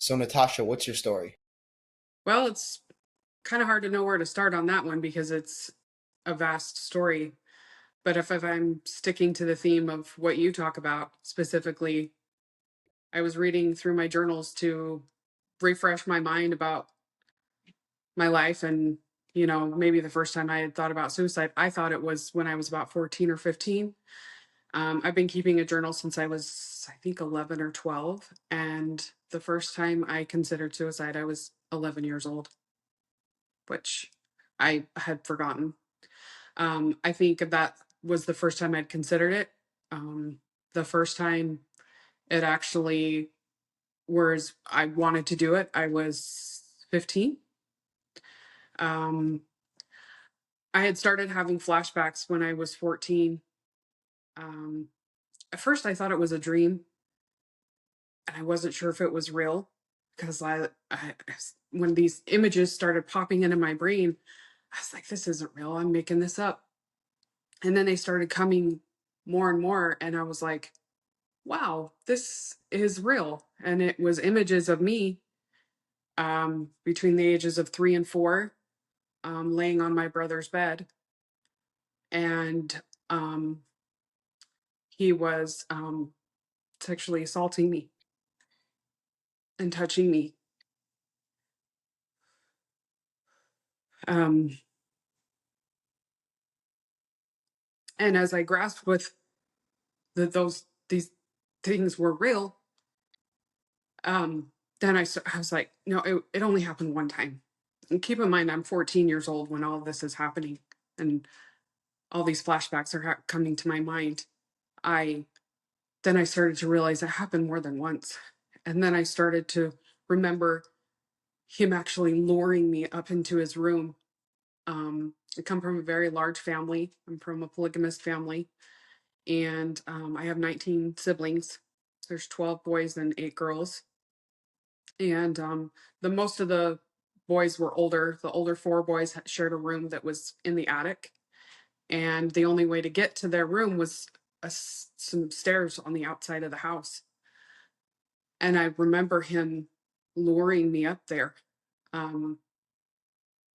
So, Natasha, what's your story? Well, it's kind of hard to know where to start on that one because it's a vast story. But if I'm sticking to the theme of what you talk about specifically, I was reading through my journals to refresh my mind about my life. And, maybe the first time I had thought about suicide, I thought it was when I was about 14 or 15. I've been keeping a journal since I was, I think, 11 or 12. And the first time I considered suicide, I was 11 years old, which I had forgotten. I think that was the first time I'd considered it. The first time it actually was, I wanted to do it, I was 15. Um, I had started having flashbacks when I was 14. Um, at first, I thought it was a dream, and I wasn't sure if it was real because when these images started popping into my brain, I was like, this isn't real. I'm making this up. And then they started coming more and more, and I was like, wow, this is real. And it was images of me between the ages of 3 and 4, laying on my brother's bed. And he was sexually assaulting me and touching me. Um, and as I grasped with these things were real, then I was like, no, it only happened one time. And keep in mind, I'm 14 years old when all of this is happening. And all these flashbacks are coming to my mind. I Then I started to realize it happened more than once. And then I started to remember him actually luring me up into his room. I come from a very large family. I'm from a polygamist family, and I have 19 siblings. There's 12 boys and 8 girls. And the most of the boys were older. The older 4 boys shared a room that was in the attic, and the only way to get to their room was some stairs on the outside of the house. And I remember him luring me up there. Um,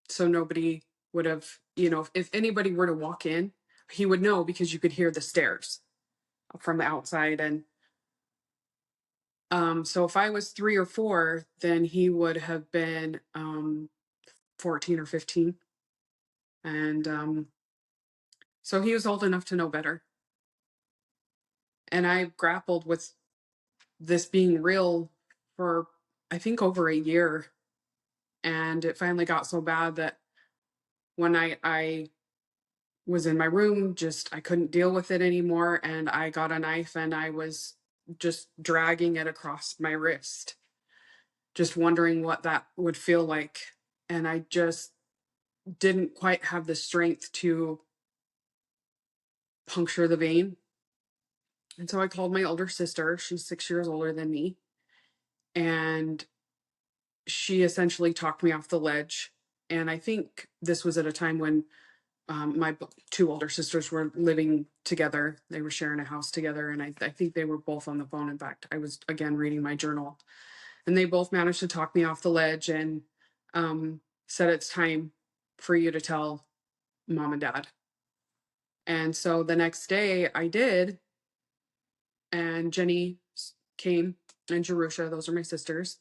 so nobody would have, if anybody were to walk in, he would know because you could hear the stairs from the outside. And so if I was 3 or 4, then he would have been 14 or 15. And so he was old enough to know better. And I grappled with this being real for, I think, over a year. And it finally got so bad that one night I was in my room, just I couldn't deal with it anymore, and I got a knife and I was just dragging it across my wrist, just wondering what that would feel like. And I just didn't quite have the strength to puncture the vein. And so I called my older sister. She's 6 years older than me. And she essentially talked me off the ledge. And I think this was at a time when my 2 older sisters were living together. They were sharing a house together. And I think they were both on the phone. In fact, I was again reading my journal. And they both managed to talk me off the ledge and said, it's time for you to tell mom and dad. And so the next day I did. And Jenny came, and Jerusha, those are my sisters.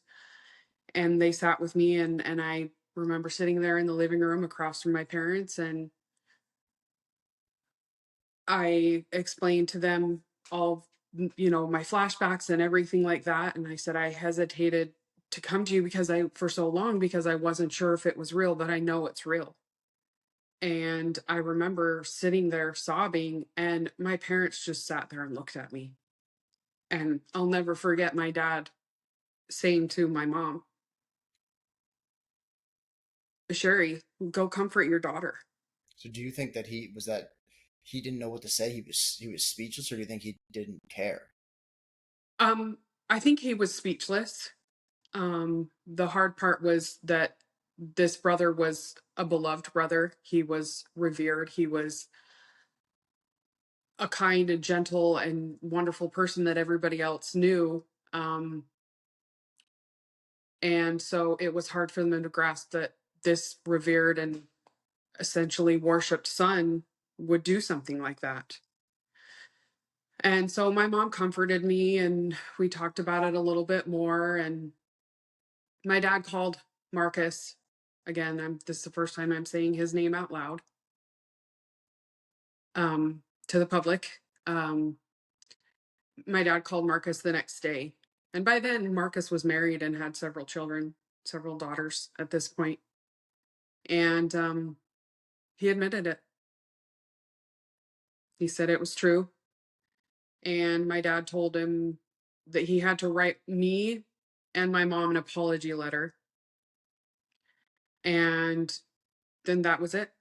And they sat with me. And I remember sitting there in the living room across from my parents. And I explained to them all, my flashbacks and everything like that. And I said, I hesitated to come to you for so long, because I wasn't sure if it was real, but I know it's real. And I remember sitting there sobbing, and my parents just sat there and looked at me. And I'll never forget my dad saying to my mom, Sherry, go comfort your daughter. So, do you think that he didn't know what to say? He was speechless, or do you think he didn't care? Um, I think he was speechless. The hard part was that this brother was a beloved brother. He was revered. He was a kind and gentle and wonderful person that everybody else knew. Um, And so it was hard for them to grasp that this revered and essentially worshipped son would do something like that. And so my mom comforted me and we talked about it a little bit more. And my dad called Marcus. Again, this is the first time I'm saying his name out loud to the public. My dad called Marcus the next day. And by then, Marcus was married and had several children, several daughters at this point. And he admitted it. He said it was true. And my dad told him that he had to write me and my mom an apology letter. And then that was it.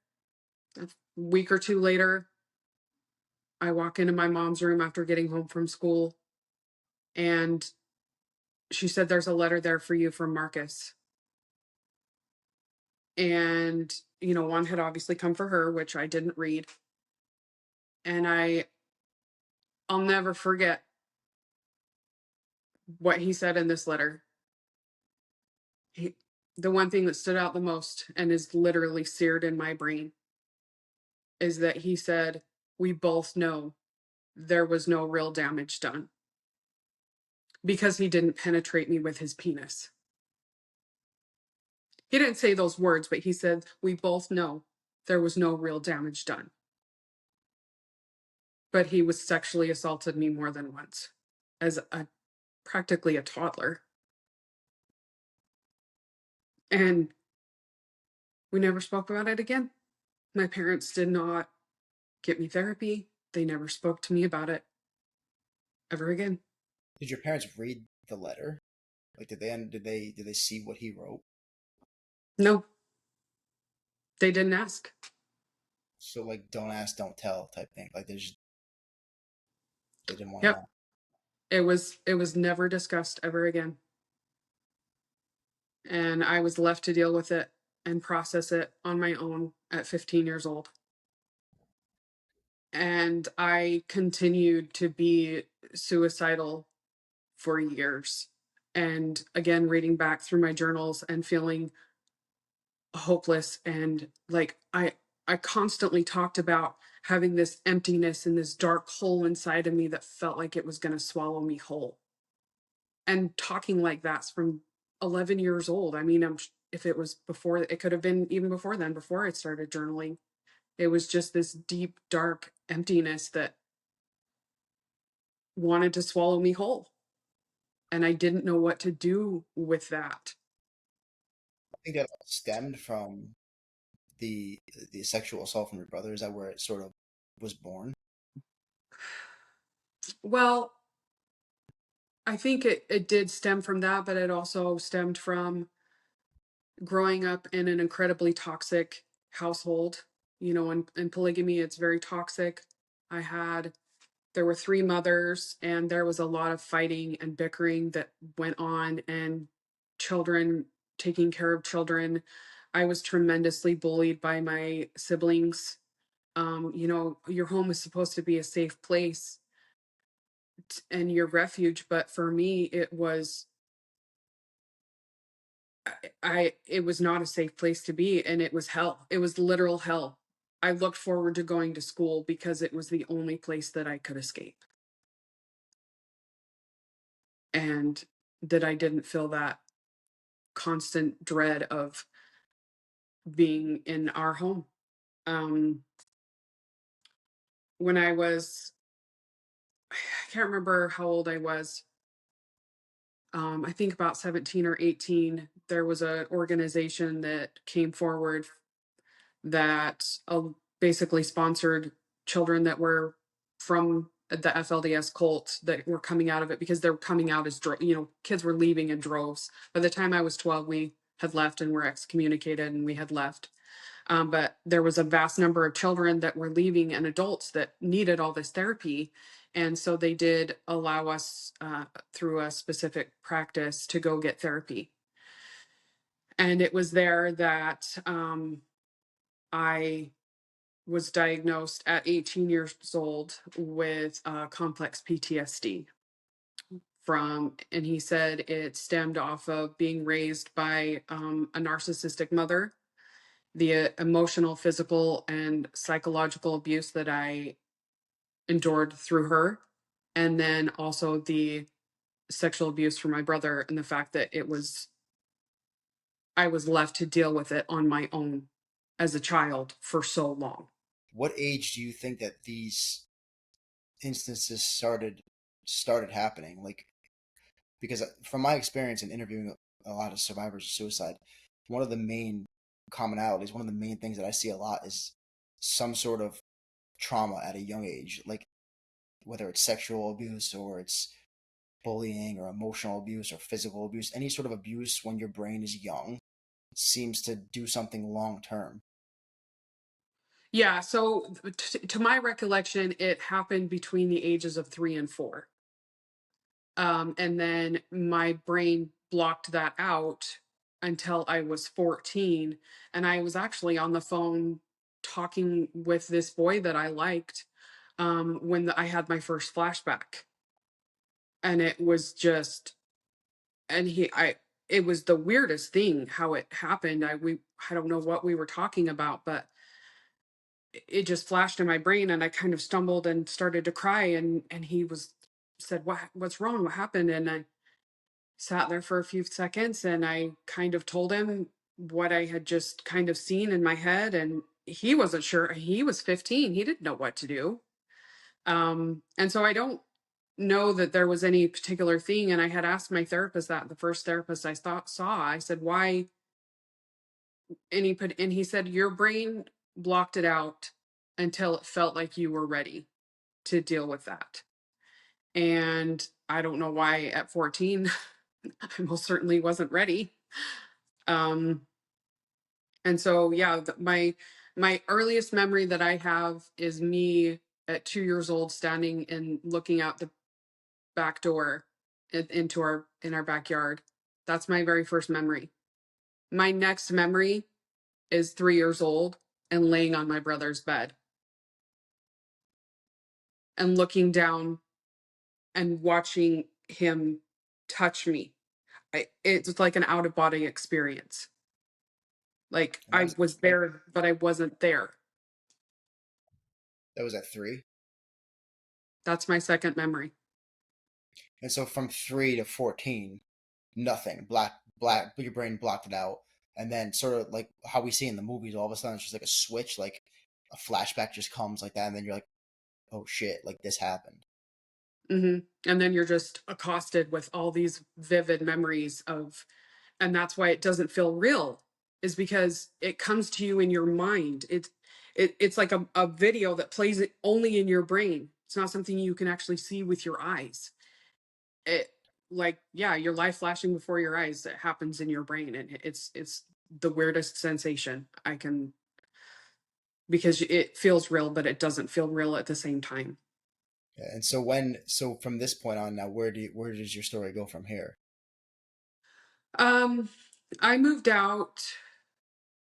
A week or two later, I walk into my mom's room after getting home from school, and she said, "There's a letter there for you from Marcus." And, one had obviously come for her, which I didn't read. And I'll never forget what he said in this letter. The one thing that stood out the most and is literally seared in my brain is that he said, "We both know there was no real damage done because he didn't penetrate me with his penis." He didn't say those words, but he said, "We both know there was no real damage done. But he was sexually assaulted me more than once as practically a toddler." And we never spoke about it again. My parents did not get me therapy. They never spoke to me about it ever again. Did your parents read the letter? Like, did they see what he wrote? No, they didn't ask. So like, don't ask, don't tell type thing. Like they didn't want to Yep. know. It was never discussed ever again. And I was left to deal with it and process it on my own at 15 years old. And I continued to be suicidal for years. And again, reading back through my journals and feeling hopeless, and like I constantly talked about having this emptiness and this dark hole inside of me that felt like it was going to swallow me whole. And talking like that's from 11 years old. I mean, if it was before, it could have been even before then, before I started journaling. It was just this deep, dark emptiness that wanted to swallow me whole. And I didn't know what to do with that. I think that stemmed from the the sexual assault from your brother. Is that where it sort of was born? Well, I think it did stem from that, but it also stemmed from growing up in an incredibly toxic household. In polygamy, it's very toxic. There were three mothers, and there was a lot of fighting and bickering that went on, and children, taking care of children. I was tremendously bullied by my siblings. Your home is supposed to be a safe place and your refuge, but for me, it was not a safe place to be, and it was hell. It was literal hell. I looked forward to going to school because it was the only place that I could escape, and that I didn't feel that constant dread of being in our home. Um, when I can't remember how old I was. I think about 17 or 18, there was an organization that came forward that basically sponsored children that were from the FLDS cult that were coming out of it, because they're coming out as kids were leaving in droves. By the time I was 12, we had left and were excommunicated, and we had left. But there was a vast number of children that were leaving and adults that needed all this therapy. And so they did allow us, through a specific practice, to go get therapy. And it was there that I was diagnosed at 18 years old with complex PTSD from, and he said it stemmed off of being raised by a narcissistic mother, the emotional, physical, and psychological abuse that I endured through her, and then also the sexual abuse from my brother, and the fact that I was left to deal with it on my own as a child for so long. What age do you think that these instances started happening? Like, because from my experience in interviewing a lot of survivors of suicide, one of the main commonalities, one of the main things that I see a lot is some sort of trauma at a young age, like whether it's sexual abuse or it's bullying or emotional abuse or physical abuse, any sort of abuse when your brain is young seems to do something long term. Yeah, so to my recollection, it happened between the ages of 3 and 4. And then my brain blocked that out until I was 14. And I was actually on the phone talking with this boy that I liked when I had my first flashback. And it was just, and it was the weirdest thing how it happened. I don't know what we were talking about, but it just flashed in my brain, and I kind of stumbled and started to cry. And he said, what's wrong? What happened? And I sat there for a few seconds, and I kind of told him what I had just kind of seen in my head. And he wasn't sure. He was 15. He didn't know what to do. And so I don't know that there was any particular thing. And I had asked my therapist, that the first therapist saw, I said, why? And he said, your brain blocked it out until it felt like you were ready to deal with that. And I don't know why at 14 I most certainly wasn't ready. Um, and so yeah, my earliest memory that I have is me at 2 years old standing and looking out the back door into our backyard. That's my very first memory. My next memory is 3 years old and laying on my brother's bed and looking down and watching him touch me. It's like an out of body experience. Like And I was there, but I wasn't there. that was at 3. That's my second memory. And so from 3 to 14, nothing. Black, your brain blocked it out. And then sort of like how we see in the movies, all of a sudden it's just like a switch, like a flashback just comes like that, and then you're like, oh shit, like this happened. And then you're just accosted with all these vivid memories of, and that's why it doesn't feel real, is because it comes to you in your mind. It's like a video that plays it only in your brain. It's not something you can actually see with your eyes. It, like, yeah, your life flashing before your eyes, it happens in your brain, and it's the weirdest sensation I can, because it feels real, but it doesn't feel real at the same time. Yeah, and so from this point on now, where does your story go from here? Um, I moved out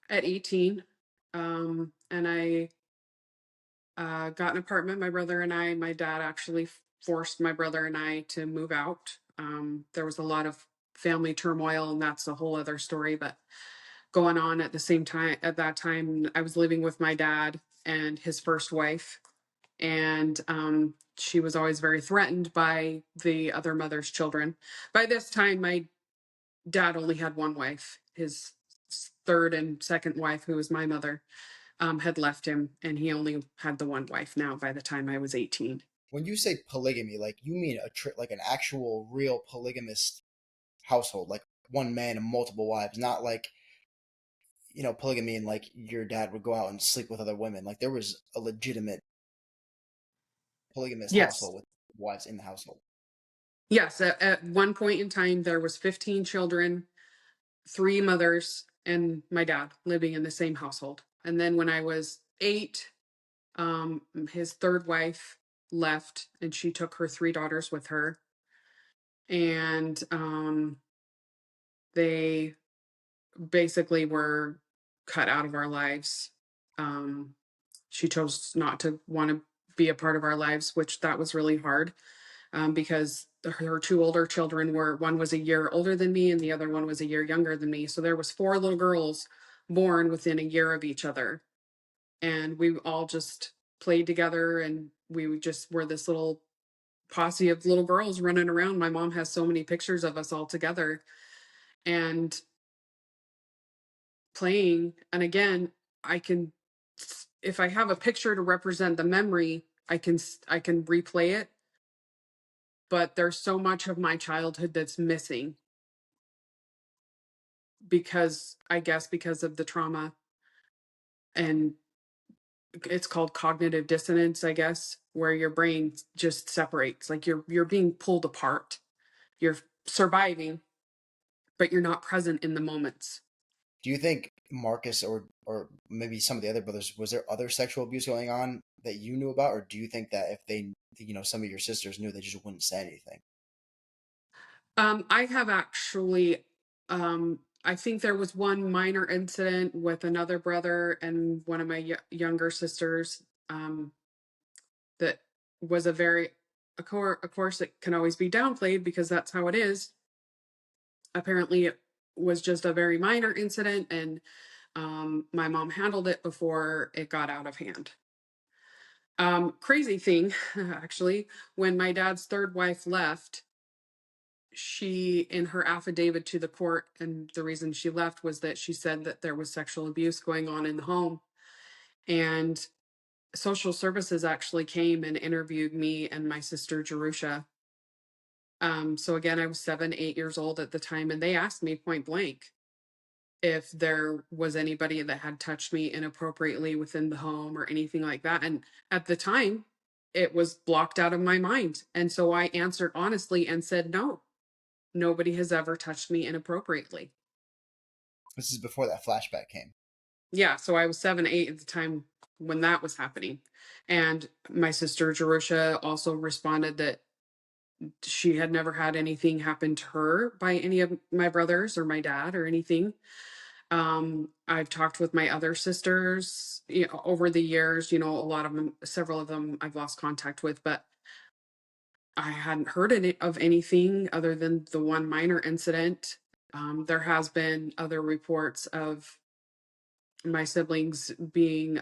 at 18, and I got an apartment. My brother and I, my dad actually forced my brother and I to move out. There was a lot of family turmoil, and that's a whole other story. But going on at the same time, at that time, I was living with my dad and his first wife, and she was always very threatened by the other mother's children. By this time, my dad only had one wife. His third and second wife, who was my mother, had left him, and he only had the one wife now by the time I was 18. When you say polygamy, like you mean like an actual real polygamist household, like one man and multiple wives, not like polygamy and like your dad would go out and sleep with other women. Like there was a legitimate polygamist Yes. household with wives in the household. Yes. At one point in time, there was 15 children, three mothers, and my dad living in the same household. And then when I was 8, his third wife left, and she took her three daughters with her. And they basically were cut out of our lives. She chose not to want to be a part of our lives, which that was really hard. because her two older children were, one was a year older than me and the other one was a year younger than me. So there was four little girls born within a year of each other, and we all just played together, and we just were this little posse of little girls running around. My mom has so many pictures of us all together and playing. And again, I can, if I have a picture to represent the memory, I can replay it, but there's so much of my childhood that's missing because, I guess, because of the trauma. And it's called cognitive dissonance, I guess, where your brain just separates, like you're being pulled apart. You're surviving, but you're not present in the moments. Do you think Marcus or maybe some of the other brothers, was there other sexual abuse going on that you knew about, or do you think that if they, some of your sisters knew, they just wouldn't say anything? I have actually, I think there was one minor incident with another brother and one of my younger sisters, that was a very, of course, it can always be downplayed because that's how it is. Apparently, it was just a very minor incident, and my mom handled it before it got out of hand. Crazy thing, actually, when my dad's third wife left, she, in her affidavit to the court, and the reason she left was that she said that there was sexual abuse going on in the home. And social services actually came and interviewed me and my sister Jerusha. So again, I was 7, 8 years old at the time, and they asked me point blank if there was anybody that had touched me inappropriately within the home or anything like that. And at the time, it was blocked out of my mind. And so I answered honestly and said, no, nobody has ever touched me inappropriately. This is before that flashback came. Yeah, so I was 7, 8 at the time when that was happening. And my sister Jerusha also responded that she had never had anything happen to her by any of my brothers or my dad or anything. I've talked with my other sisters, over the years, a lot of them, several of them I've lost contact with, but I hadn't heard of anything other than the one minor incident. There has been other reports of my siblings being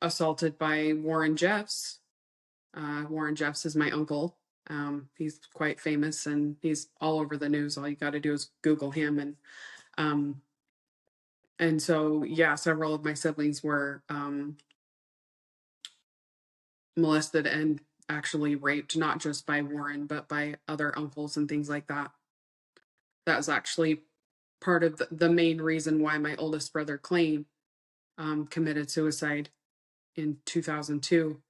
assaulted by Warren Jeffs. Warren Jeffs is my uncle. He's quite famous and he's all over the news. All you got to do is Google him, um, and so yeah, several of my siblings were molested and actually raped, not just by Warren, but by other uncles and things like that. That was actually part of the main reason why my oldest brother Clayne committed suicide in 2002,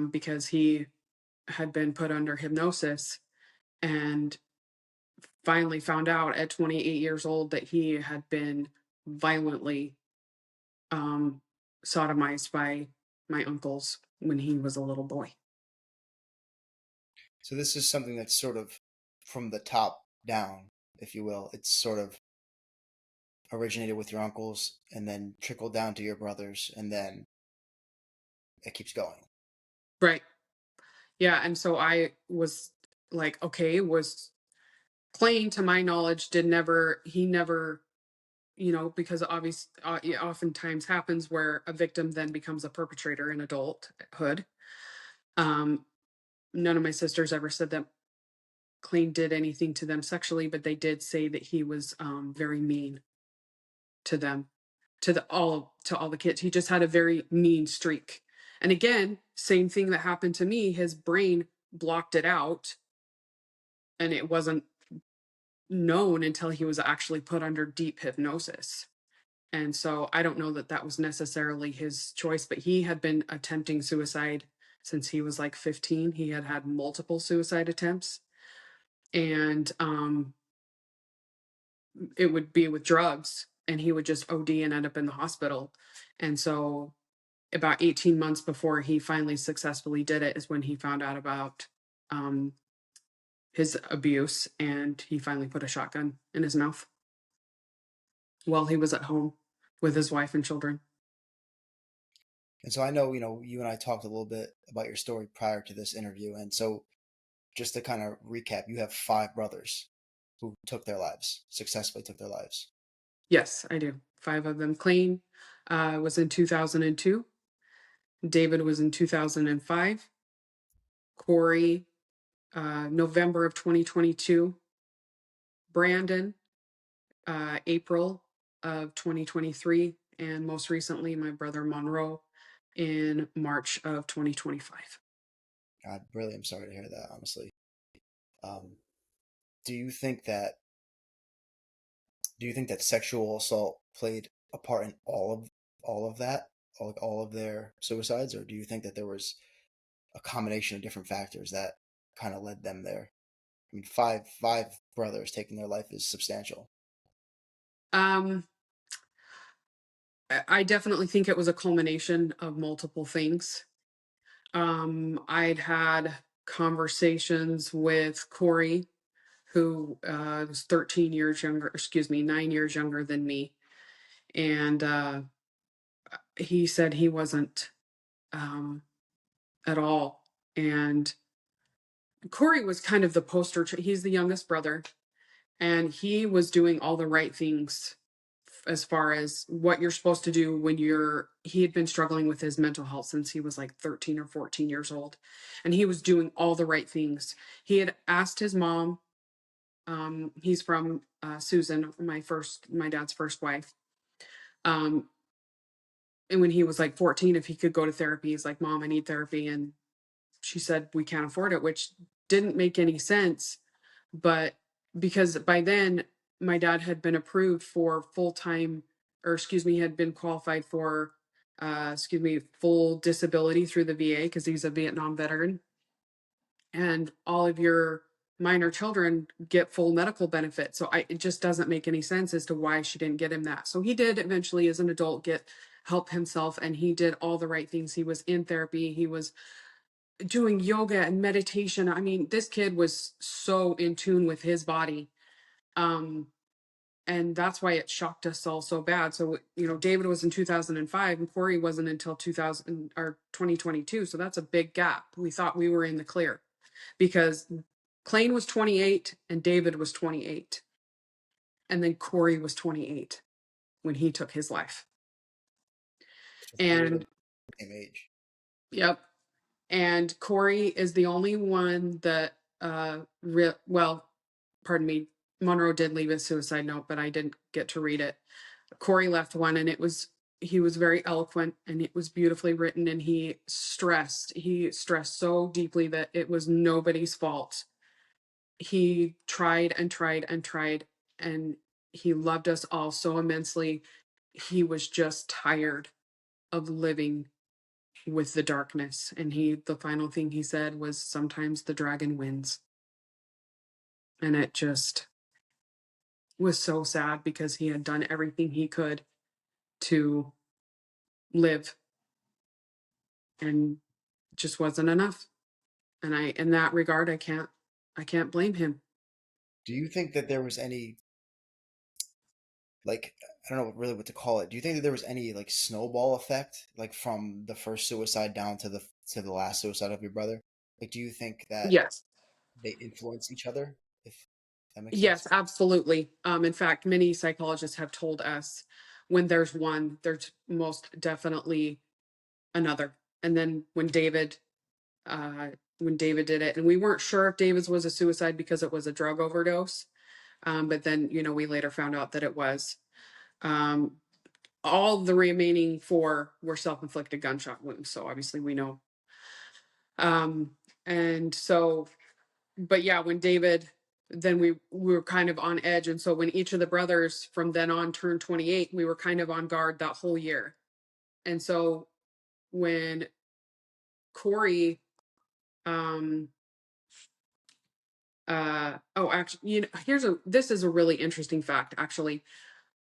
because he had been put under hypnosis and finally found out at 28 years old that he had been violently um, sodomized by my uncles when he was a little boy. So this is something that's sort of from the top down, if you will. It's sort of originated with your uncles and then trickled down to your brothers, and then it keeps going. Right. Yeah. And so I was like, okay, was Clayne, to my knowledge, he never, because obviously, it oftentimes happens where a victim then becomes a perpetrator in adulthood. Um, None of my sisters ever said that Clayne did anything to them sexually, but they did say that he was very mean to them, to all the kids. He just had a very mean streak. And again, same thing that happened to me. His brain blocked it out, and it wasn't known until he was actually put under deep hypnosis. And so I don't know that that was necessarily his choice, but he had been attempting suicide since he was like 15. He had had multiple suicide attempts, and it would be with drugs, and he would just OD and end up in the hospital. And so about 18 months before he finally successfully did it is when he found out about um, his abuse, and he finally put a shotgun in his mouth while he was at home with his wife and children. And so I know, you and I talked a little bit about your story prior to this interview. And so just to kind of recap, you have five brothers who took their lives, successfully took their lives. Yes, I do. Five of them. Clean was in 2002. David was in 2005. Corey, November of 2022. Brandon, April of 2023. And most recently, my brother Monroe in March of 2025. I really am sorry to hear that, honestly. Um, do you think that do you think that sexual assault played a part in all of that, all of their suicides, or do you think that there was a combination of different factors that kind of led them there? I mean, five brothers taking their life is substantial. Um, I definitely think it was a culmination of multiple things. I'd had conversations with Corey, who was 13 years younger, excuse me, 9 years younger than me. And he said he wasn't um, at all. And Corey was kind of the he's the youngest brother, and he was doing all the right things as far as what you're supposed to do when he had been struggling with his mental health since he was like 13 or 14 years old, and he was doing all the right things. He had asked his mom, he's from Susan, my dad's first wife, um, and when he was like 14, if he could go to therapy, he's like, Mom, I need therapy. And she said, we can't afford it, which didn't make any sense. But because by then my dad had been approved for full time, or excuse me, had been qualified for, full disability through the VA because he's a Vietnam veteran. And all of your minor children get full medical benefit. So it just doesn't make any sense as to why she didn't get him that. So he did eventually, as an adult, get help himself, and he did all the right things. He was in therapy. He was doing yoga and meditation. I mean, this kid was so in tune with his body. Um, and that's why it shocked us all so bad. So, David was in 2005 and Corey wasn't until 2000 or 2022. So that's a big gap. We thought we were in the clear because Clayne was 28 and David was 28. And then Corey was 28 when he took his life. So three of them And same age. yep. And Corey is the only one that, well, pardon me, Monroe did leave a suicide note, but I didn't get to read it. Corey left one, and he was very eloquent and it was beautifully written. And he stressed so deeply that it was nobody's fault. He tried and tried and tried, and he loved us all so immensely. He was just tired of living with the darkness. And the final thing he said was, sometimes the dragon wins. And it just was so sad because he had done everything he could to live, and just wasn't enough. And in that regard, I can't blame him. Do you think that there was any, like, I don't know really what to call it. Do you think that there was any like snowball effect, like from the first suicide down to the last suicide of your brother? Like, do you think that Yes. they influence each other? If that makes Yes, sense. absolutely. In fact, many psychologists have told us when there's one, there's most definitely another. And then when David did it, and we weren't sure if David's was a suicide because it was a drug overdose. But then, we later found out that it was. Um, all the remaining four were self-inflicted gunshot wounds. So obviously we know. Um, and so, but yeah, when David, then we were kind of on edge. And so when each of the brothers from then on turned 28, we were kind of on guard that whole year. And so when Corey, um, actually, this is a really interesting fact, actually.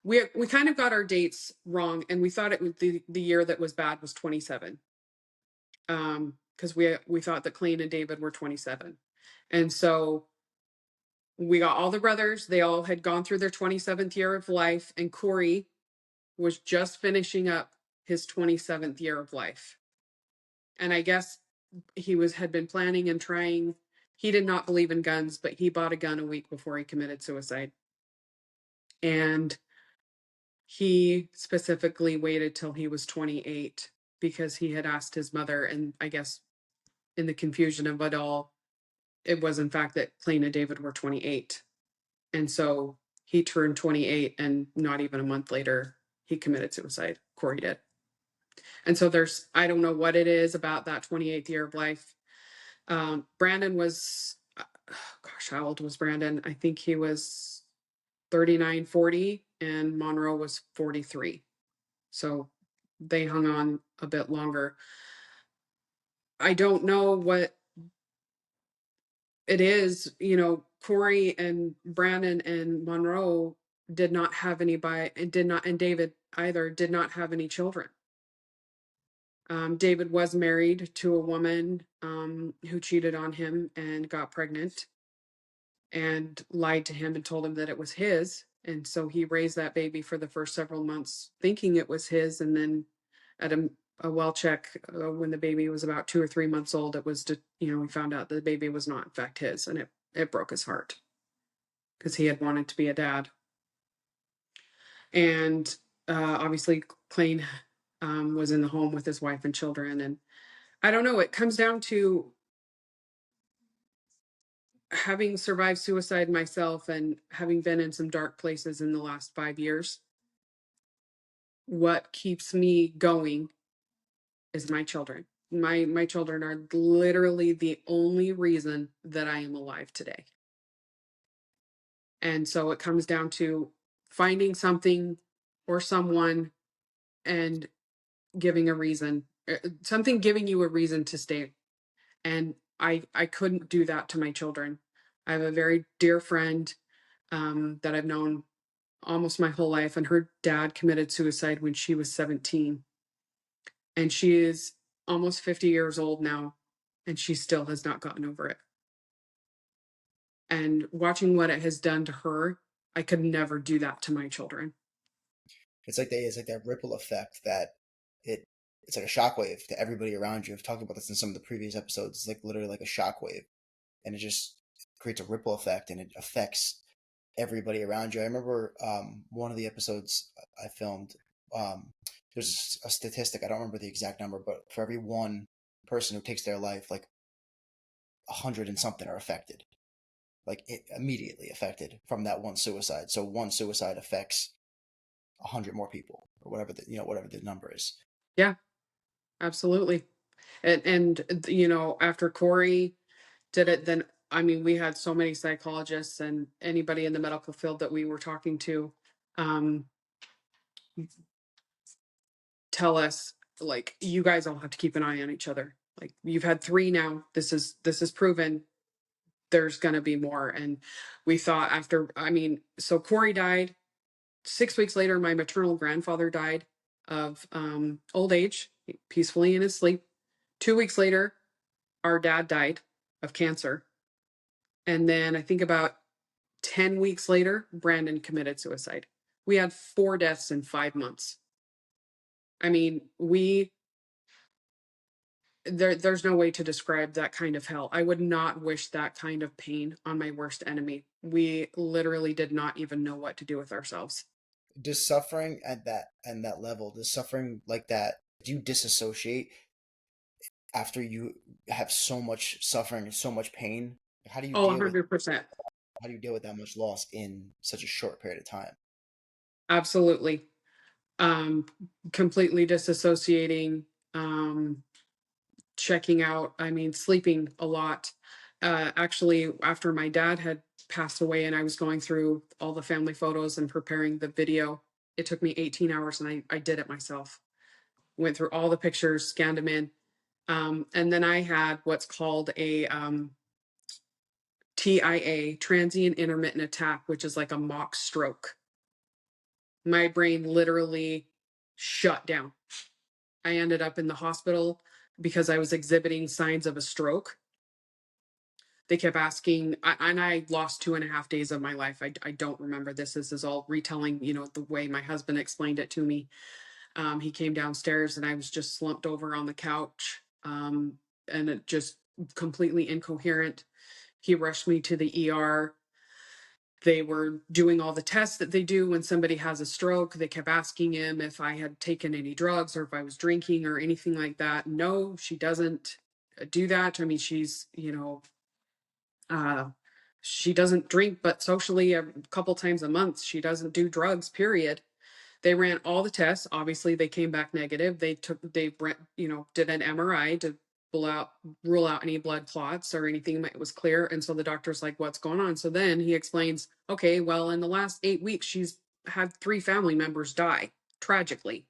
We kind of got our dates wrong, and we thought it was the year that was bad was 27. Because we thought that Clayne and David were 27. And so we got all the brothers. They all had gone through their 27th year of life, and Corey was just finishing up his 27th year of life. And I guess had been planning and trying. He did not believe in guns, but he bought a gun a week before he committed suicide. And he specifically waited till he was 28 because he had asked his mother, and I guess in the confusion of it all, it was in fact that Clayton and David were 28. And so he turned 28, and not even a month later, he committed suicide. Corey did. And so I don't know what it is about that 28th year of life. Brandon was, gosh, how old was Brandon? I think he was 39, 40, and Monroe was 43. So they hung on a bit longer. I don't know what it is. Corey and Brandon and Monroe did not have anybody, and David either did not have any children. David was married to a woman who cheated on him and got pregnant and lied to him and told him that it was his. And so he raised that baby for the first several months thinking it was his. And then at a well check, when the baby was about 2 or 3 months old, it was, we found out that the baby was not in fact his. And it broke his heart because he had wanted to be a dad. And obviously, Clayton was in the home with his wife and children. And I don't know, it comes down to having survived suicide myself and having been in some dark places in the last 5 years. What keeps me going is my children. My children are literally the only reason that I am alive today. And so it comes down to finding something or someone and giving a reason, something giving you a reason to stay. And I couldn't do that to my children. I have a very dear friend that I've known almost my whole life, and her dad committed suicide when she was 17. And she is almost 50 years old now, and she still has not gotten over it. And watching what it has done to her, I could never do that to my children. It's like that ripple effect that it it's like a shockwave to everybody around you. I've talked about this in some of the previous episodes. It's like literally like a shockwave, and it just creates a ripple effect, and it affects everybody around you. I remember one of the episodes I filmed. There's a statistic. I don't remember the exact number, but for every one person who takes their life, like 100 and something are affected, like it immediately affected from that one suicide. So one suicide affects 100 more people, or whatever whatever the number is. Yeah, absolutely. And after Corey did it, then I mean, we had so many psychologists and anybody in the medical field that we were talking to um, tell us, like, you guys all have to keep an eye on each other. Like, you've had three now. This is proven. There's gonna be more. And we thought so Corey died. 6 weeks later, my maternal grandfather died of old age, peacefully in his sleep. 2 weeks later, our dad died of cancer. And then I think about 10 weeks later, Brandon committed suicide. We had 4 deaths in 5 months. I mean, there's no way to describe that kind of hell. I would not wish that kind of pain on my worst enemy. We literally did not even know what to do with ourselves. Does suffering at that level, does suffering like that, do you disassociate after you have so much suffering and so much pain? How do you Oh, deal with 100%. that much loss in such a short period of time? Absolutely. Um, Completely disassociating, checking out, I mean, sleeping a lot. Actually, after my dad had passed away and I was going through all the family photos and preparing the video, it took me 18 hours and I did it myself. Went through all the pictures, scanned them in. And then I had what's called a TIA, transient intermittent attack, which is like a mock stroke. My brain literally shut down. I ended up in the hospital because I was exhibiting signs of a stroke. They kept asking, and I lost 2.5 days of my life. I don't remember this. This is all retelling, the way my husband explained it to me. He came downstairs and I was just slumped over on the couch, and it just completely incoherent. He rushed me to the ER. They were doing all the tests that they do when somebody has a stroke. They kept asking him if I had taken any drugs or if I was drinking or anything like that. No, she doesn't do that. I mean, uh, she doesn't drink, but socially a couple times a month. She doesn't do drugs, period. They ran all the tests. Obviously, they came back negative. Did an MRI to rule out any blood clots or anything that was clear. And so the doctor's like, "What's going on?" So then he explains, "Okay, well, in the last 8 weeks, she's had 3 family members die tragically."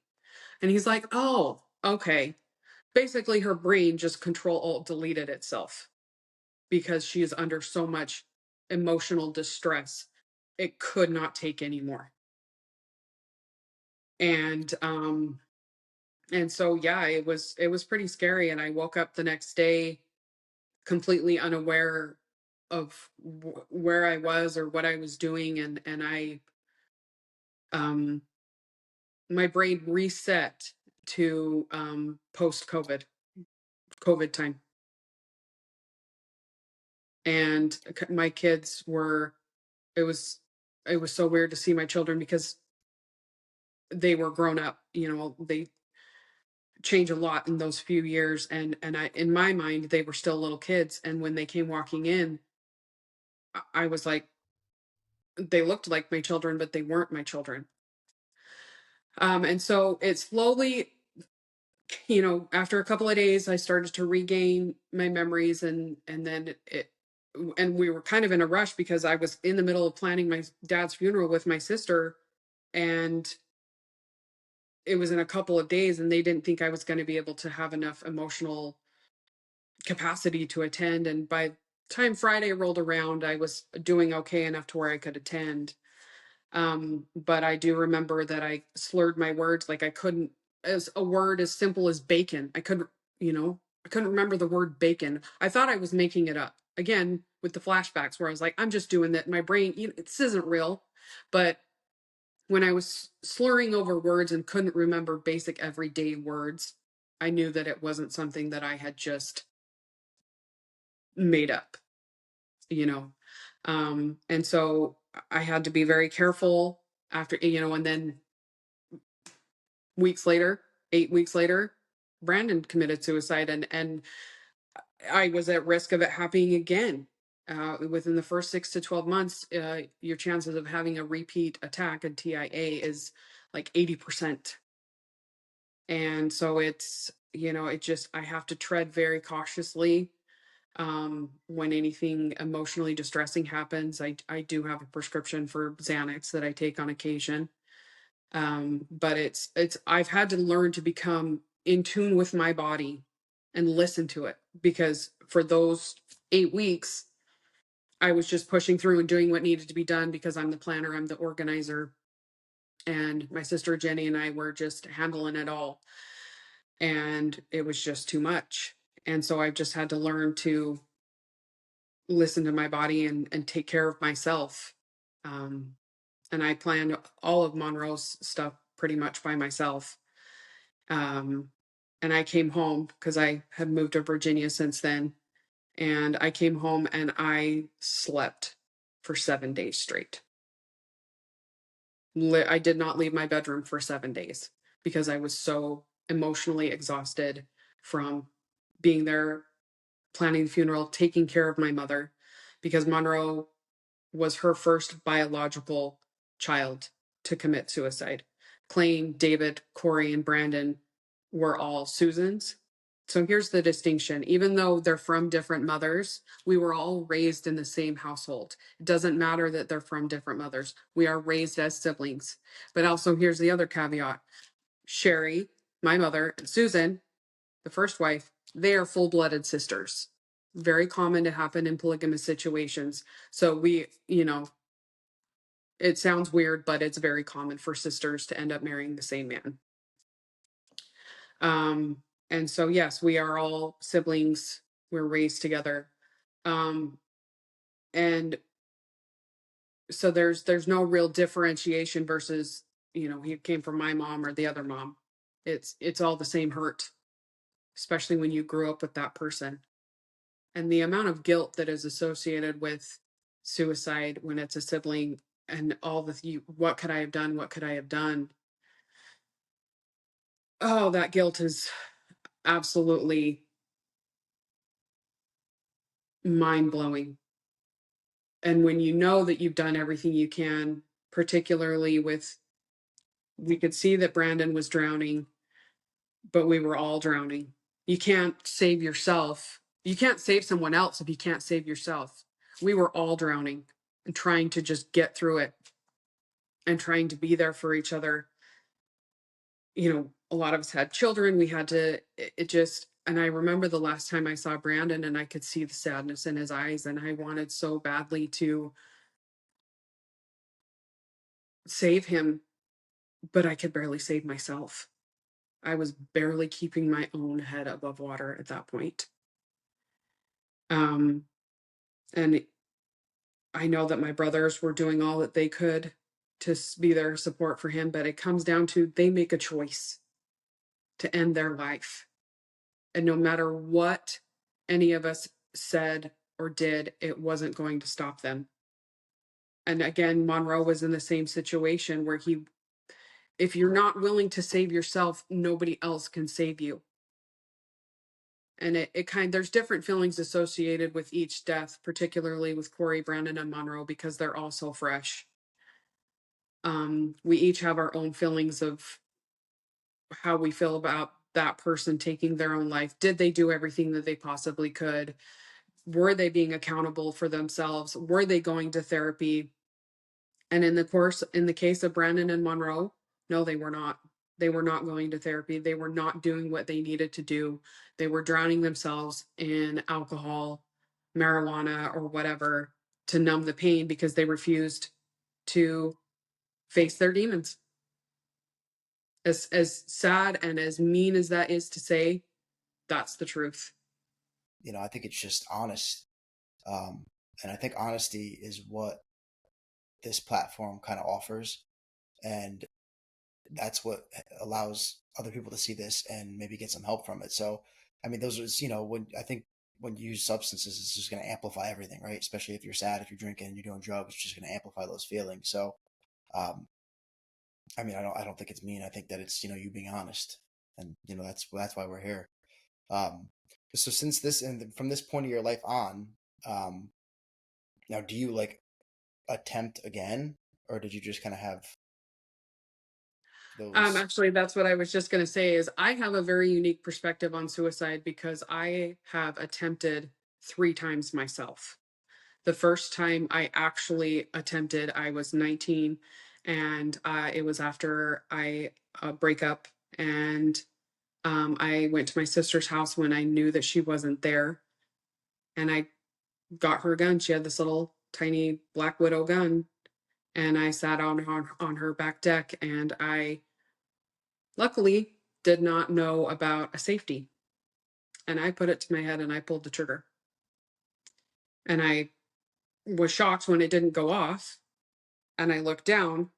And he's like, "Oh, okay." Basically, her brain just control alt deleted itself because she is under so much emotional distress. It could not take anymore. And so yeah, it was pretty scary, and I woke up the next day completely unaware of where I was or what I was doing, and I my brain reset to post COVID time. And my kids were it was it was so weird to see my children because they were grown up. They change a lot in those few years, and I, in my mind, they were still little kids, and when they came walking in, I was like, they looked like my children, but they weren't my children. And so it slowly, after a couple of days, I started to regain my memories, and then and we were kind of in a rush because I was in the middle of planning my dad's funeral with my sister, and it was in a couple of days, and they didn't think I was going to be able to have enough emotional capacity to attend. And by the time Friday rolled around, I was doing okay enough to where I could attend. But I do remember that I slurred my words. Like, I couldn't, as a word as simple as bacon. I couldn't remember the word bacon. I thought I was making it up. Again, with the flashbacks where I was like, I'm just doing that. My brain, this isn't real. But when I was slurring over words and couldn't remember basic everyday words, I knew that it wasn't something that I had just made up, you know. And so I had to be very careful after, and then weeks later, 8 weeks later, Brandon committed suicide, and I was at risk of it happening again. Within the first 6 to 12 months, your chances of having a repeat attack, a TIA, is like 80%. And so I have to tread very cautiously. When anything emotionally distressing happens, I do have a prescription for Xanax that I take on occasion. But I've had to learn to become in tune with my body and listen to it, because for those 8 weeks, I was just pushing through and doing what needed to be done because I'm the planner, I'm the organizer, and my sister Jenny and I were just handling it all, and it was just too much. And so I've just had to learn to listen to my body and take care of myself. Um, and I planned all of Monroe's stuff pretty much by myself. Um, and I came home because I had moved to Virginia since then. And I came home and I slept for 7 days straight. I did not leave my bedroom for 7 days because I was so emotionally exhausted from being there, planning the funeral, taking care of my mother, because Monroe was her first biological child to commit suicide. Clayne, David, Corey, and Brandon were all Susans. So here's the distinction. Even though they're from different mothers, we were all raised in the same household. It doesn't matter that they're from different mothers. We are raised as siblings. But also, here's the other caveat. Sherry, my mother, and Susan, the first wife, they are full-blooded sisters. Very common to happen in polygamous situations. So it sounds weird, but it's very common for sisters to end up marrying the same man. Um, and so, yes, we are all siblings. We're raised together. Um, and so there's no real differentiation versus, he came from my mom or the other mom. It's all the same hurt, especially when you grew up with that person. And the amount of guilt that is associated with suicide when it's a sibling, and all the what could I have done? What could I have done? Oh, that guilt is absolutely mind blowing. And when you know that you've done everything you can, particularly with, we could see that Brandon was drowning, but we were all drowning. You can't save yourself. You can't save someone else if you can't save yourself. We were all drowning and trying to just get through it and trying to be there for each other. You know, a lot of us had children. We had to, it just, and I remember the last time I saw Brandon and I could see the sadness in his eyes, and I wanted so badly to save him, but I could barely save myself. I was barely keeping my own head above water at that point. Um, and I know that my brothers were doing all that they could to be their support for him, but it comes down to they make a choice to end their life. And no matter what any of us said or did, it wasn't going to stop them. And again, Monroe was in the same situation where if you're not willing to save yourself, nobody else can save you. And there's different feelings associated with each death, particularly with Corey, Brandon, and Monroe, because they're all so fresh. We each have our own feelings of how we feel about that person taking their own life. Did they do everything that they possibly could? Were they being accountable for themselves? Were they going to therapy? And in the case of Brandon and Monroe, no, they were not. They were not going to therapy. They were not doing what they needed to do. They were drowning themselves in alcohol, marijuana, or whatever to numb the pain because they refused to face their demons. As sad and as mean as that is to say, that's the truth. I think it's just honest. Um, and I think honesty is what this platform kind of offers. And that's what allows other people to see this and maybe get some help from it. So, I mean, those are, when I think when you use substances, it's just going to amplify everything, right? Especially if you're sad, if you're drinking, you're doing drugs, it's just going to amplify those feelings. So, um, I mean, I don't think it's mean. I think that it's, you being honest, and that's why we're here. Um, so since this and from this point of your life on, um, now do you like attempt again, or did you just kind of have those? Actually, that's what I was just going to say is I have a very unique perspective on suicide because I have attempted 3 times myself. The first time I actually attempted, I was 19, and it was after I break up, and I went to my sister's house when I knew that she wasn't there, and I got her gun. She had this little tiny Black Widow gun, and I sat on her back deck, and I luckily did not know about a safety. And I put it to my head and I pulled the trigger. And I was shocked when it didn't go off. And I looked down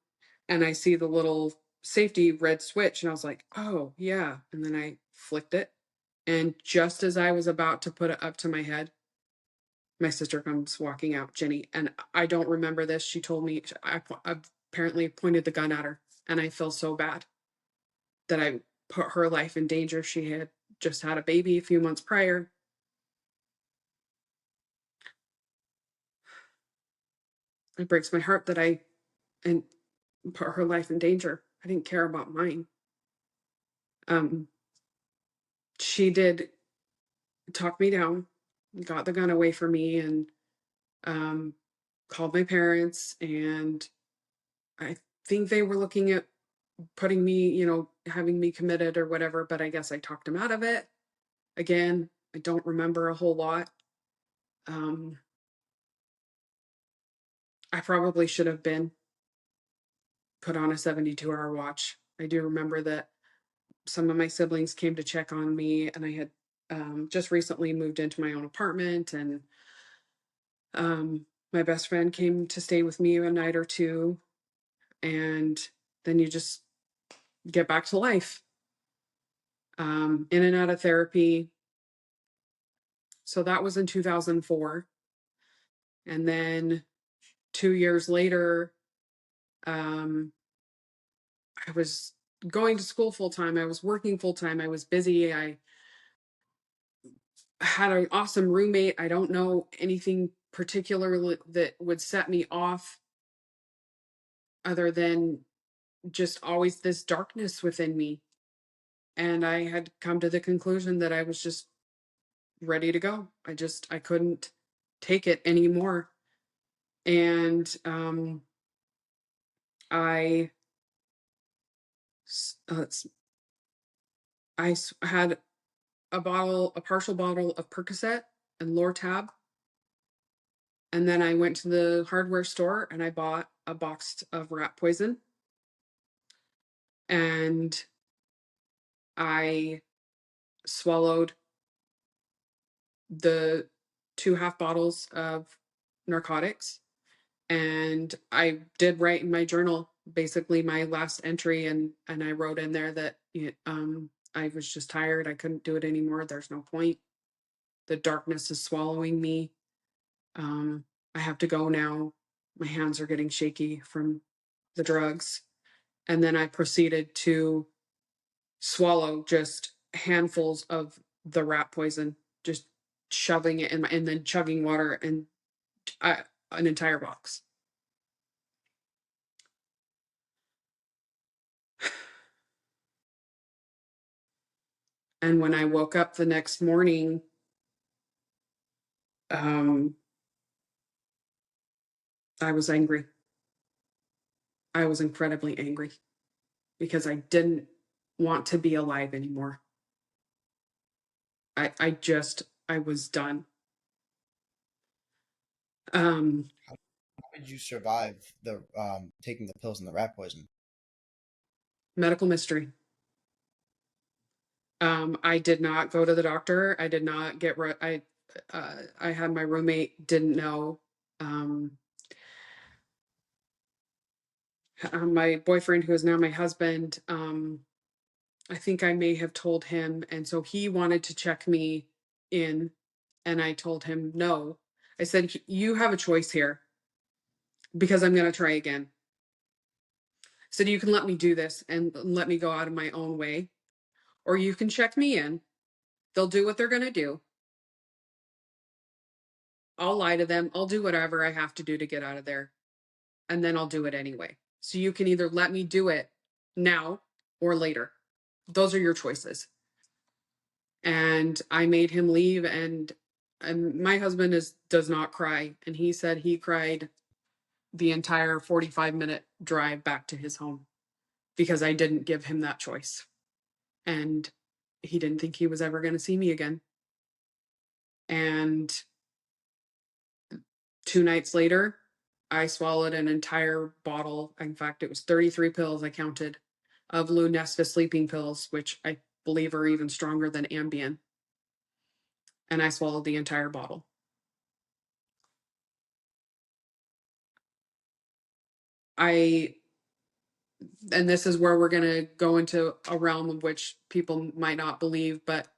and I see the little safety red switch. And I was like, oh, yeah. And then I flicked it. And just as I was about to put it up to my head, my sister comes walking out, Jenny. And I don't remember this. She told me I apparently pointed the gun at her. And I feel so bad that I put her life in danger. She had just had a baby a few months prior. It breaks my heart that I and put her life in danger. I didn't care about mine. Um, she did talk me down, got the gun away from me, and um, called my parents. And I think they were looking at putting me, having me committed or whatever. But I guess I talked them out of it. Again, I don't remember a whole lot. Um, I probably should have been put on a 72-hour watch. I do remember that some of my siblings came to check on me, and I had just recently moved into my own apartment, and my best friend came to stay with me a night or two, and then you just get back to life. in and out of therapy. So that was in 2004. And then 2 years later, um, I was going to school full time. I was working full time. I was busy. I had an awesome roommate. I don't know anything particular that would set me off other than just always this darkness within me. And I had come to the conclusion that I was just ready to go. I couldn't take it anymore. And I uh, had a partial bottle of Percocet and Lortab, and then I went to the hardware store and I bought a box of rat poison, and I swallowed the 2 half bottles of narcotics. And I did write in my journal basically my last entry, and I wrote in there that I was just tired. I couldn't do it anymore. There's no point. The darkness is swallowing me. Um, I have to go now. My hands are getting shaky from the drugs. And then I proceeded to swallow just handfuls of the rat poison, just shoving it in my, and then chugging water and an entire box. And when I woke up the next morning, um, I was angry. I was incredibly angry because I didn't want to be alive anymore. I was done. Um, How did you survive the taking the pills and the rat poison? Medical mystery. I did not go to the doctor. I did not get. I had my roommate didn't know. Um, my boyfriend, who is now my husband, I think I may have told him, and so he wanted to check me in, and I told him no. I said, "You have a choice here because I'm going to try again." I said, "You can let me do this and let me go out of my own way, or you can check me in. They'll do what they're going to do. I'll lie to them. I'll do whatever I have to do to get out of there, and then I'll do it anyway. So you can either let me do it now or later. Those are your choices." And I made him leave, and my husband does not cry, and he said he cried the entire 45-minute drive back to his home because I didn't give him that choice. And he didn't think he was ever going to see me again. And 2 nights later, I swallowed an entire bottle. In fact, it was 33 pills I counted of Lunesta sleeping pills, which I believe are even stronger than Ambien. And I swallowed the entire bottle. I and this is where we're going to go into a realm of which people might not believe, but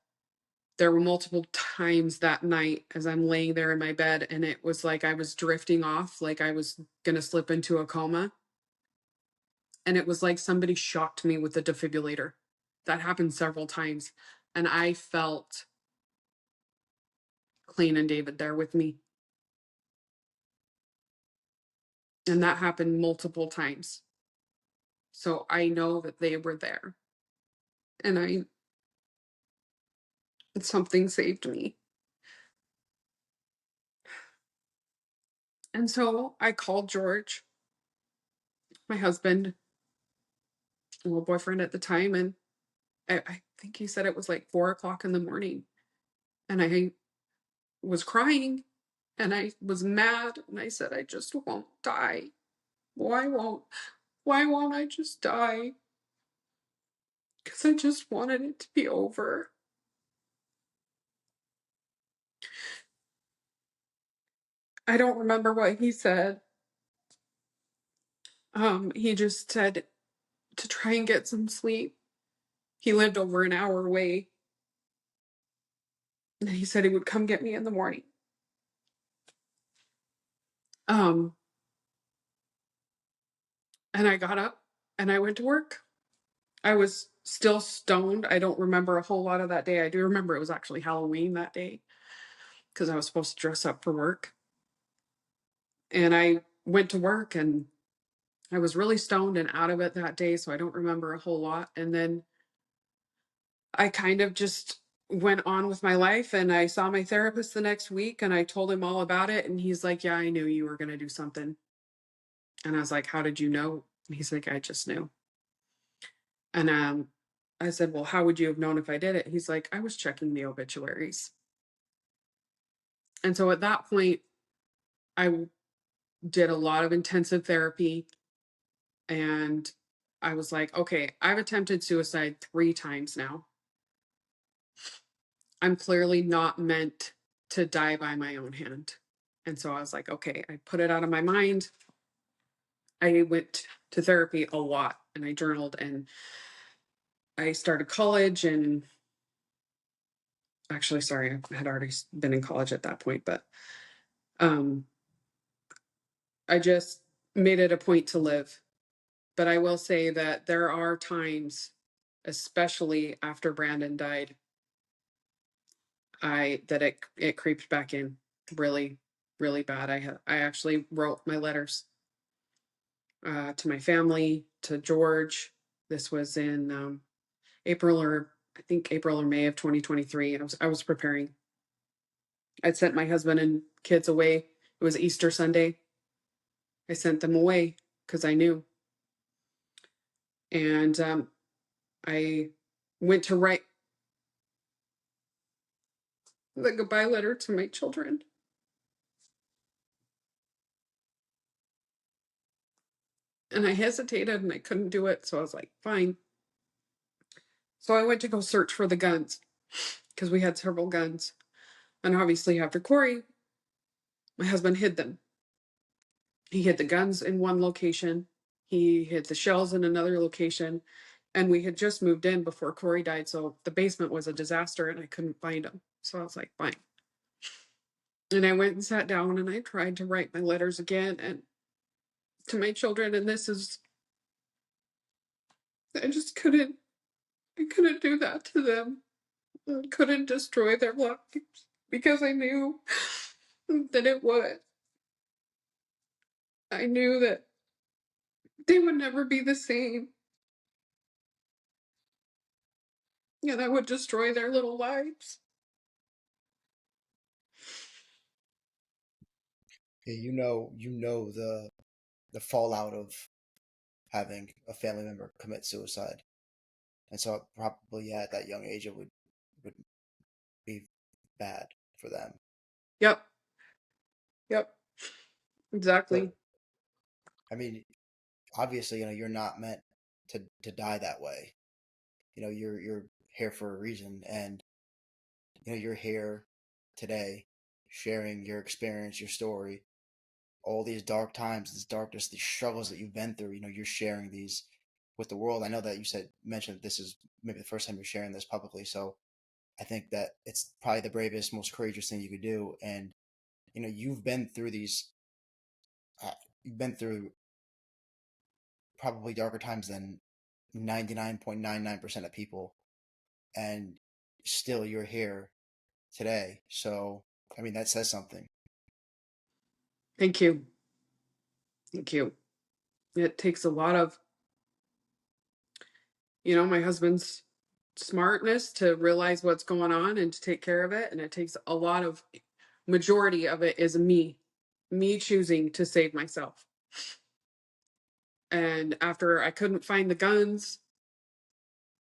there were multiple times that night as I'm laying there in my bed, and it was like I was drifting off, like I was going to slip into a coma. And it was like somebody shocked me with a defibrillator. That happened several times. And I felt Clean and David there with me. And that happened multiple times. So I know that they were there. And something saved me. And so I called George, my husband, well, boyfriend at the time, and I think he said it was like 4 o'clock in the morning. And I was crying and I was mad, and I said, I just won't die. Why won't I just die? Because I just wanted it to be over. I don't remember what he said. He just said to try and get some sleep. He lived over an hour away, and he said he would come get me in the morning. Um, and I got up and I went to work. I was still stoned. I don't remember a whole lot of that day. I do remember it was actually Halloween that day because I was supposed to dress up for work. And I went to work and I was really stoned and out of it that day, so I don't remember a whole lot. And then I kind of just went on with my life, and I saw my therapist the next week and I told him all about it, and he's like, "Yeah, I knew you were going to do something." And I was like, "How did you know?" And he's like, "I just knew." And I said, "Well, how would you have known if I did it?" He's like, "I was checking the obituaries." And so at that point, I did a lot of intensive therapy, and I was like, "Okay, I've attempted suicide 3 times now. I'm clearly not meant to die by my own hand." And so I was like, "Okay," I put it out of my mind. I went to therapy a lot and I journaled, and I started college. And actually, sorry, I had already been in college at that point, but um I just made it a point to live. But I will say that there are times, especially after Brandon died, it creeped back in really, really bad. I actually wrote my letters to my family, to George. This was in April, or I think April or May of 2023. I was preparing. I'd sent my husband and kids away. It was Easter Sunday. I sent them away because I knew. And I went to write the goodbye letter to my children. And I hesitated and I couldn't do it. So I was like, fine. So I went to go search for the guns because we had several guns. And obviously, after Corey, my husband hid them. He hid the guns in one location, he hid the shells in another location. And we had just moved in before Corey died. So the basement was a disaster and I couldn't find them. So I was like, fine. And I went and sat down and I tried to write my letters again and to my children. And this is, I just couldn't, I couldn't do that to them. I couldn't destroy their lives because I knew that it would. I knew that they would never be the same. And I would destroy their little lives. Yeah, you know the fallout of having a family member commit suicide, and so probably yeah, at that young age it would be bad for them. Yep. Yep. Exactly. But I mean, obviously, you're not meant to die that way. You're here for a reason, and you're here today, sharing your experience, your story, all these dark times, this darkness, these struggles that you've been through. You're sharing these with the world. I know that you mentioned that this is maybe the first time you're sharing this publicly, so I think that it's probably the bravest, most courageous thing you could do. And you've been through these, uh, you've been through probably darker times than 99.99% of people, and still you're here today. So, I mean, that says something. Thank you. Thank you. It takes a lot of, my husband's smartness to realize what's going on and to take care of it. And it takes a lot of, majority of it is me choosing to save myself. And after I couldn't find the guns,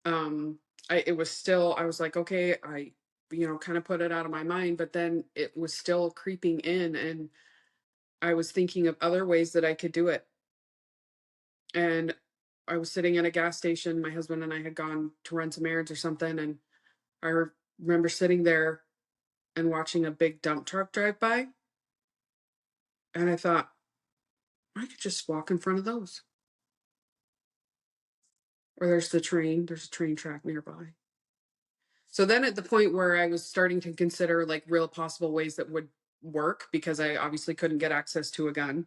um, it was still, I was like, okay, I, kind of put it out of my mind, but then it was still creeping in. And I was thinking of other ways that I could do it. And I was sitting at a gas station. My husband and I had gone to run some errands or something. And I remember sitting there and watching a big dump truck drive by. And I thought, I could just walk in front of those. or there's a train track nearby. So then at the point where I was starting to consider like real possible ways that would work, because I obviously couldn't get access to a gun,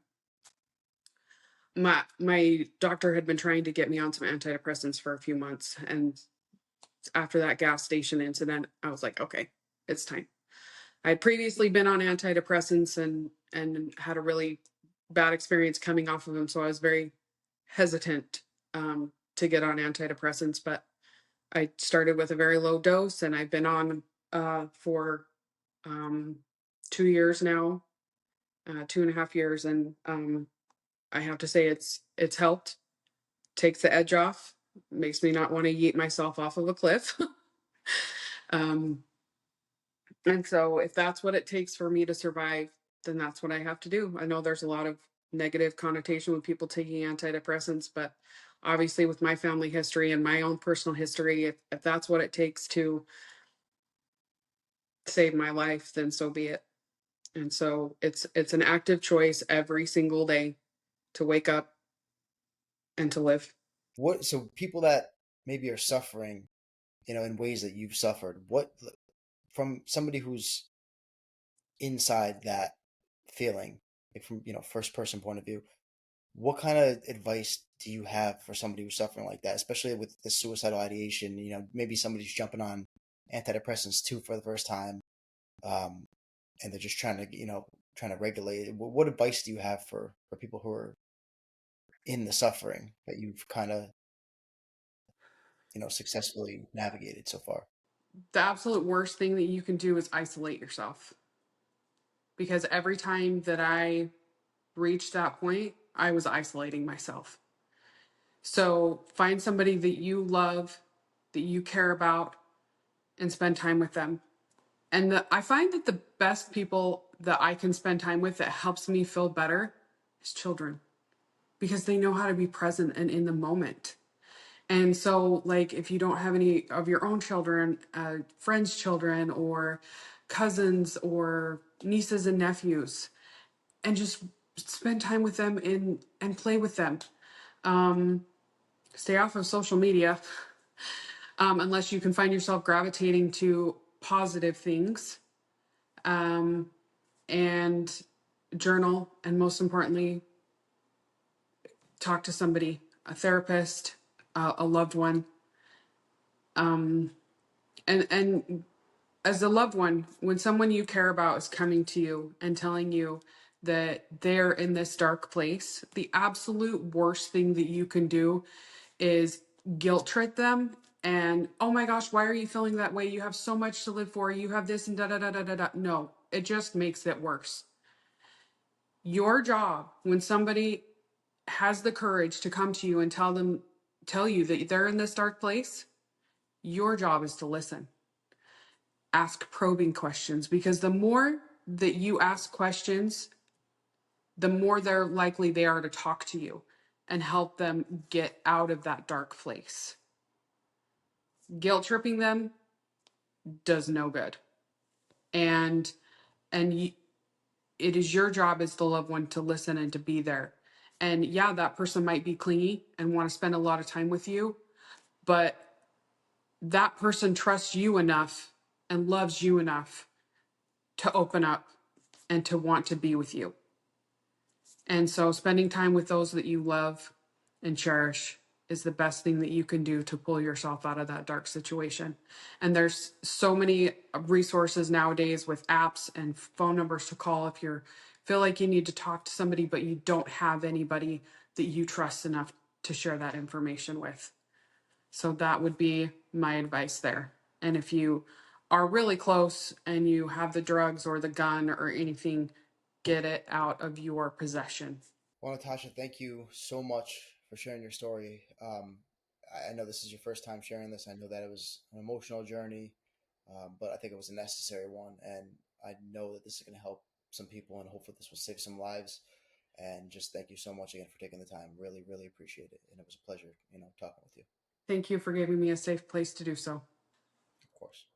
my doctor had been trying to get me on some antidepressants for a few months, and after that gas station incident, I was like, okay, it's time. I had previously been on antidepressants and had a really bad experience coming off of them, so I was very hesitant to get on antidepressants. But I started with a very low dose, and I've been on for um, 2 years now, 2.5 years, and I have to say it's helped. Takes the edge off, makes me not want to yeet myself off of a cliff. um, And so if that's what it takes for me to survive, then that's what I have to do. I know there's a lot of negative connotation with people taking antidepressants, but obviously with my family history and my own personal history, if that's what it takes to save my life, then so be it. And so it's an active choice every single day to wake up and to live. What so people that maybe are suffering, in ways that you've suffered, what from somebody who's inside that feeling, like from first person point of view, what kind of advice do you have for somebody who's suffering like that, especially with the suicidal ideation? Maybe somebody's jumping on antidepressants too for the first time, um, and they're just trying to regulate it. What advice do you have for people who are in the suffering that you've kind of successfully navigated so far? The absolute worst thing that you can do is isolate yourself, because every time that I reached that point, I was isolating myself. So find somebody that you love, that you care about, and spend time with them. And I find that the best people that I can spend time with that helps me feel better is children, because they know how to be present and in the moment. And so, like, if you don't have any of your own children, friends' children, or cousins, or nieces and nephews, and just spend time with them and play with them. Um, Stay off of social media, unless you can find yourself gravitating to positive things, and journal, and most importantly, talk to somebody, a therapist, a loved one. And as a loved one, when someone you care about is coming to you and telling you that they're in this dark place, the absolute worst thing that you can do is guilt trip them. And oh my gosh, why are you feeling that way? You have so much to live for. You have this and da da da da da da. No, it just makes it worse. Your job, when somebody has the courage to come to you and tell you that they're in this dark place, your job is to listen. Ask probing questions, because the more that you ask questions, the more they're likely they are to talk to you and help them get out of that dark place. Guilt tripping them does no good. And and it is your job as the loved one to listen and to be there. And yeah, that person might be clingy and want to spend a lot of time with you, but that person trusts you enough and loves you enough to open up and to want to be with you. And so spending time with those that you love and cherish is the best thing that you can do to pull yourself out of that dark situation. And there's so many resources nowadays with apps and phone numbers to call if you feel like you need to talk to somebody but you don't have anybody that you trust enough to share that information with. So that would be my advice there. And if you are really close and you have the drugs or the gun or anything, get it out of your possession. Well, Natasha, thank you so much for sharing your story. I know this is your first time sharing this. I know that it was an emotional journey, but I think it was a necessary one. And I know that this is going to help some people, and hopefully, this will save some lives. And just thank you so much again for taking the time. Really, really appreciate it. And it was a pleasure, talking with you. Thank you for giving me a safe place to do so. Of course.